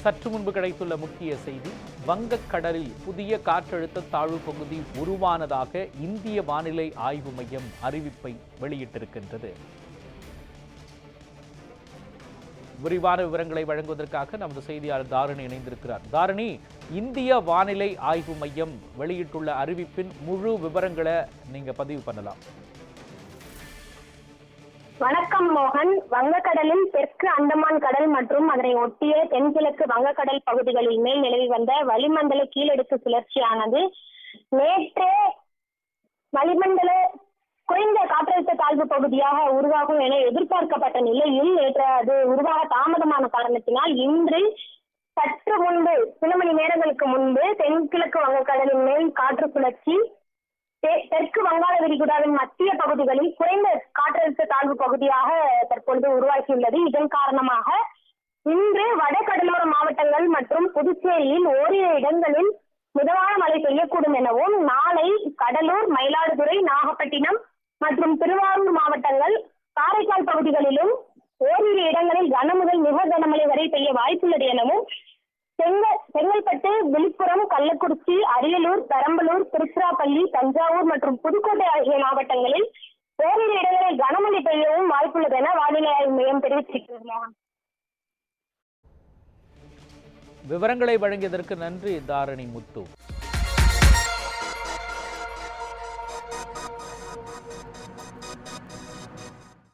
சற்று முன்பு கிடைத்துள்ள முக்கிய செய்தி, வங்கக்கடலில் புதிய காற்றழுத்த தாழ்வு பகுதி உருவானதாக இந்திய வானிலை ஆய்வு மையம் அறிவிப்பை வெளியிட்டிருக்கின்றது. விரிவான விவரங்களை வழங்குவதற்காக நமது செய்தியாளர் தாரணி இணைந்திருக்கிறார். தாரணி, இந்திய வானிலை ஆய்வு மையம் வெளியிட்டுள்ள அறிவிப்பின் முழு விவரங்களை நீங்க பதிவு பண்ணலாம். வணக்கம் மோகன். வங்கக்கடலில் தெற்கு அந்தமான் கடல் மற்றும் அதனை ஒட்டிய தென்கிழக்கு வங்கக்கடல் பகுதிகளில் மேல் நிலவி வந்த வளிமண்டல கீழடுக்கு சுழற்சியானது நேற்றே வளிமண்டல குறைந்த காற்றழுத்த தாழ்வு பகுதியாக உருவாகும் என எதிர்பார்க்கப்பட்ட நிலையில் நேற்று அது உருவாக தாமதமான காரணத்தினால் இன்று சற்று முன்பு சில மணி நேரங்களுக்கு முன்பு தென்கிழக்கு வங்கக்கடலின் மேல் காற்று சுழற்சி தெற்கு வங்காள விரிகுடாவின் மத்திய பகுதிகளில் குறைந்த காற்றழுத்த தாழ்வு பகுதியாக தற்பொழுது உருவாகியுள்ளது. இதன் காரணமாக இன்று வடகடலோர மாவட்டங்கள் மற்றும் புதுச்சேரியில் ஓரிரு இடங்களில் மிதமான மழை பெய்யக்கூடும் எனவும், நாளை கடலூர், மயிலாடுதுறை, நாகப்பட்டினம் மற்றும் திருவாரூர் மாவட்டங்கள், காரைக்கால் பகுதிகளிலும் ஓரிரு இடங்களில் கனமுதல் மிக கனமழை வரை பெய்ய வாய்ப்புள்ளது எனவும், செங்கல்பட்டு, விழுப்புரம், கள்ளக்குறிச்சி, அரியலூர், பெரம்பலூர், திருச்சிராப்பள்ளி, தஞ்சாவூர் மற்றும் புதுக்கோட்டை ஆகிய மாவட்டங்களில் ஓரிரு இடங்களில் கனமழை பெய்யவும் வாய்ப்புள்ளது என வானிலை ஆய்வு மையம் தெரிவித்திருக்கிறது. விவரங்களை வழங்கியதற்கு நன்றி தாரணி முத்து.